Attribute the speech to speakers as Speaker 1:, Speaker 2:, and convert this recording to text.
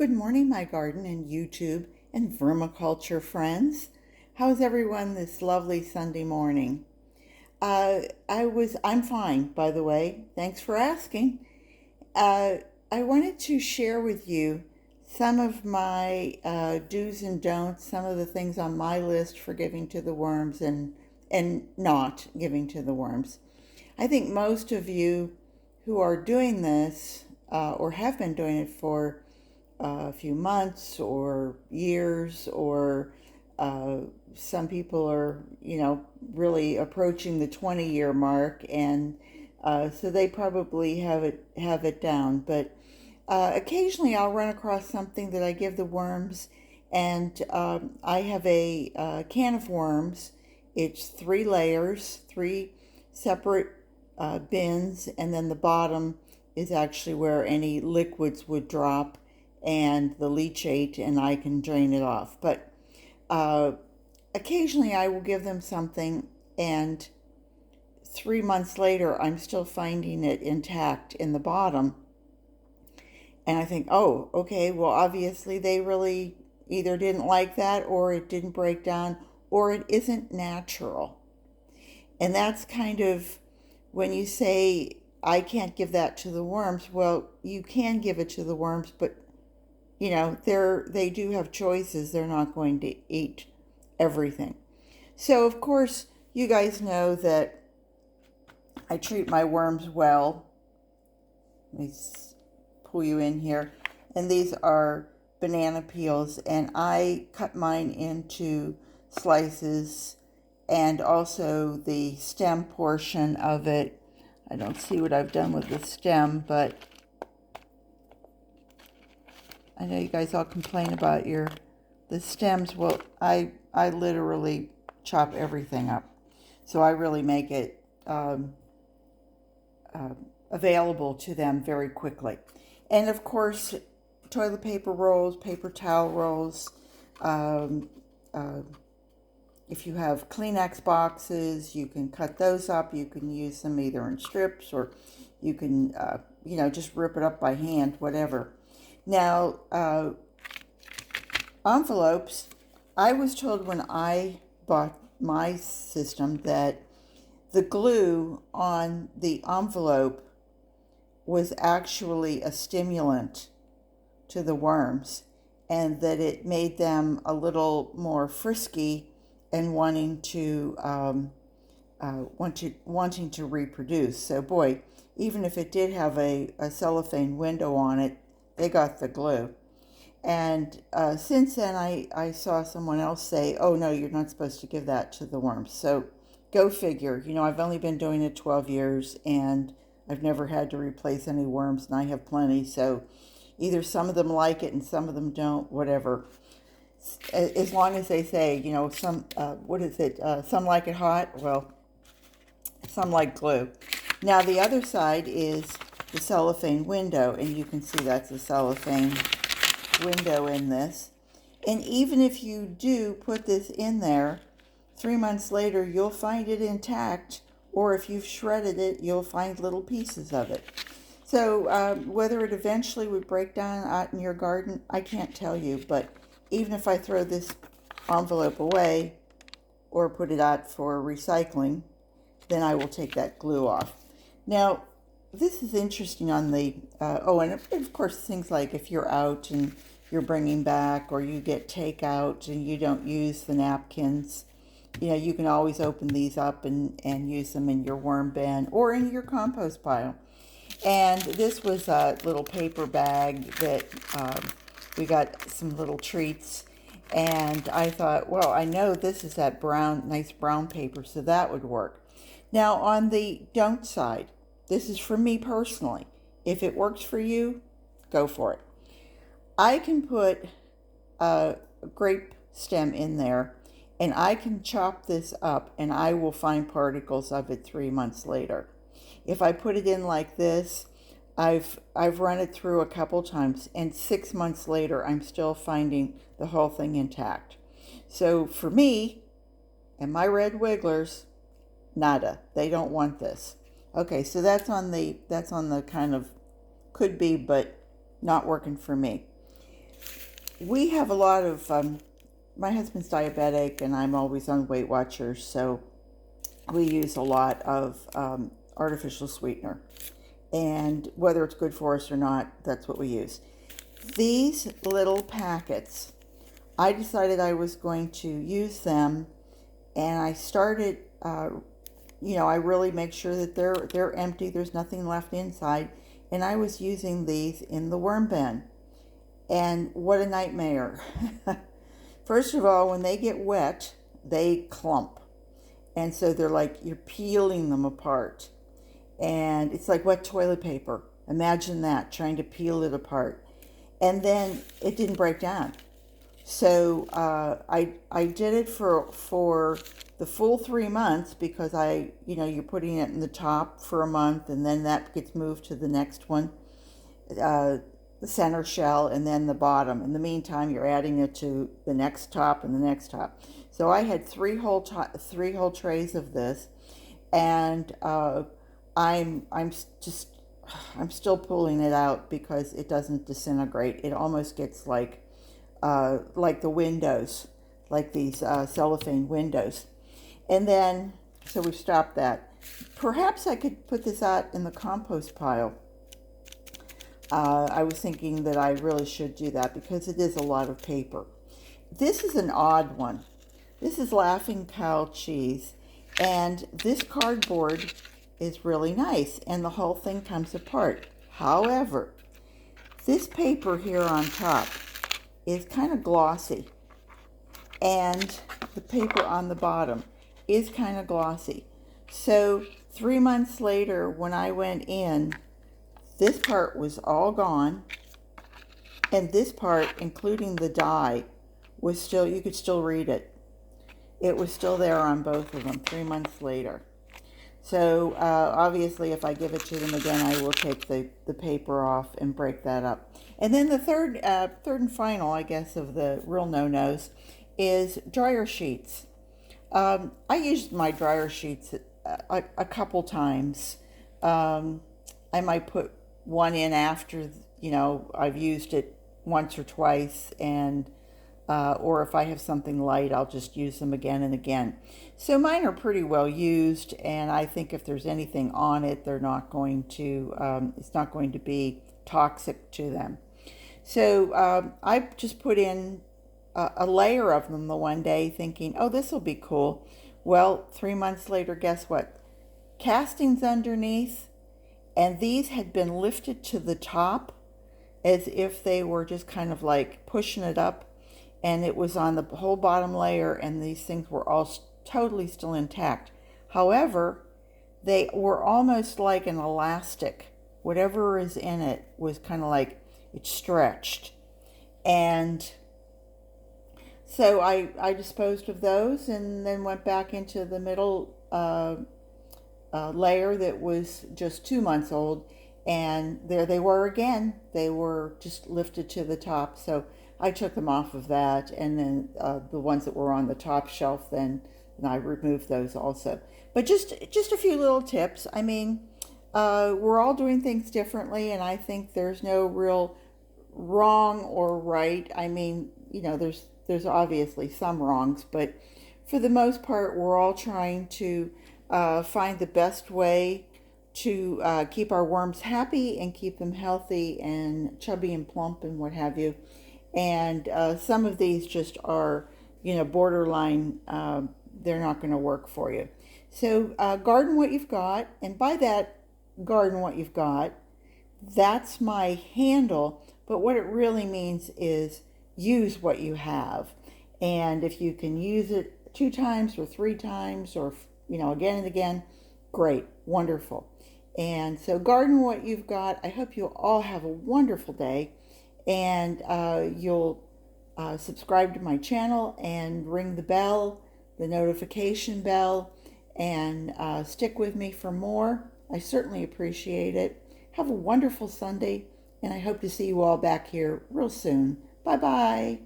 Speaker 1: Good morning, my garden and YouTube and vermiculture friends. How's everyone this lovely Sunday morning? I'm fine, by the way. Thanks for asking. Uh, I wanted to share with you some of my do's and don'ts, some of the things on my list for giving to the worms and not giving to the worms. I think most of you who are doing this or have been doing it for a few months or years, or uh, some people are, really approaching the 20-year mark, and so they probably have it down. But occasionally, I'll run across something that I give the worms, and I have a can of worms. It's 3 layers, 3 separate bins, and then the bottom is actually where any liquids would drop and the leachate, and I can drain it off. But uh, occasionally I will give them something, and 3 months later I'm still finding it intact in the bottom. And I think, oh, okay, well, obviously they really either didn't like that, or it didn't break down, or it isn't natural. And that's kind of when you say, I can't give that to the worms. Well, you can give it to the worms, but they do have choices. They're not going to eat everything. So of course, you guys know that I treat my worms well. Let me pull you in here. And these are banana peels, and I cut mine into slices, and also the stem portion of it. I don't see what I've done with the stem, but I know you guys all complain about the stems. Well, I literally chop everything up, so I really make it available to them very quickly. And of course, toilet paper rolls, paper towel rolls. Um, uh, if you have Kleenex boxes, you can cut those up. You can use them either in strips, or you can, just rip it up by hand, whatever. Now, envelopes, I was told when I bought my system that the glue on the envelope was actually a stimulant to the worms, and that it made them a little more frisky and wanting to wanting to reproduce. So boy, even if it did have a cellophane window on it, they got the glue. And since then, I saw someone else say, oh no, you're not supposed to give that to the worms. So go figure. I've only been doing it 12 years, and I've never had to replace any worms, and I have plenty. So either some of them like it and some of them don't, whatever. As long as they say, what is it? Some like it hot. Well, some like glue. Now the other side is the cellophane window, and you can see that's a cellophane window in this. And even if you do put this in there, 3 months later you'll find it intact, or if you've shredded it, you'll find little pieces of it. So whether it eventually would break down out in your garden, I can't tell you. But even if I throw this envelope away or put it out for recycling, then I will take that glue off. Now, this is interesting on the, and of course things like if you're out and you're bringing back, or you get takeout and you don't use the napkins, you can always open these up and use them in your worm bin or in your compost pile. And this was a little paper bag that we got some little treats. And I thought, well, I know this is that nice brown paper, so that would work. Now, on the don't side, this is for me personally. If it works for you, go for it. I can put a grape stem in there, and I can chop this up, and I will find particles of it 3 months later. If I put it in like this, I've run it through a couple times, and 6 months later, I'm still finding the whole thing intact. So for me and my red wigglers, nada. They don't want this. Okay, so that's on the kind of could be, but not working for me. we have a lot of, my husband's diabetic and I'm always on Weight Watchers, so we use a lot of artificial sweetener. And whether it's good for us or not, that's what we use. These little packets, I decided I was going to use them, and I started, I really make sure that they're empty, there's nothing left inside, and I was using these in the worm bin. And what a nightmare. First of all, when they get wet, they clump. And so they're like, you're peeling them apart. And it's like wet toilet paper. Imagine that, trying to peel it apart. And then it didn't break down. So I did it for the full 3 months because you're putting it in the top for a month and then that gets moved to the next one. The center shell and then the bottom. In the meantime, you're adding it to the next top and the next top. So I had three whole trays of this, and I'm still pulling it out because it doesn't disintegrate. It almost gets like the windows, like these cellophane windows. And then so we've stopped that. Perhaps I could put this out in the compost pile. I was thinking that I really should do that because it is a lot of paper. This is an odd one. This is Laughing Cow cheese, and this cardboard is really nice, and the whole thing comes apart. However, this paper here on top is kind of glossy, and the paper on the bottom is kind of glossy. So 3 months later, when I went in, this part was all gone, and this part, including the dye, was still, you could still read it. It was still there on both of them 3 months later. So obviously if I give it to them again, I will take the paper off and break that up. And then the third and final, I guess, of the real no-nos is dryer sheets. I used my dryer sheets a couple times. I might put one in after, I've used it once or twice, and or if I have something light, I'll just use them again and again. So mine are pretty well used, and I think if there's anything on it, they're not going to, it's not going to be toxic to them. So I just put in a layer of them the one day thinking, oh, this will be cool. Well, 3 months later, guess what? Castings underneath, and these had been lifted to the top as if they were just kind of like pushing it up, and it was on the whole bottom layer, and these things were all totally still intact. However, they were almost like an elastic. Whatever is in it was kind of like it stretched. And so I disposed of those and then went back into the middle layer that was just 2 months old, and there they were again. They were just lifted to the top, so I took them off of that, and then the ones that were on the top shelf, then I removed those also. But just a few little tips. I mean, we're all doing things differently, and I think there's no real wrong or right. I mean, there's obviously some wrongs, but for the most part, we're all trying to find the best way to keep our worms happy and keep them healthy and chubby and plump and what have you. And some of these just are, borderline, they're not going to work for you. So garden what you've got, and by that, garden what you've got, that's my handle, but what it really means is use what you have. And if you can use it 2 times or 3 times or, again and again, great, wonderful. And so garden what you've got. I hope you all have a wonderful day, and you'll subscribe to my channel and ring the bell, the notification bell, and stick with me for more. I certainly appreciate it. Have a wonderful Sunday, and I hope to see you all back here real soon. Bye-bye.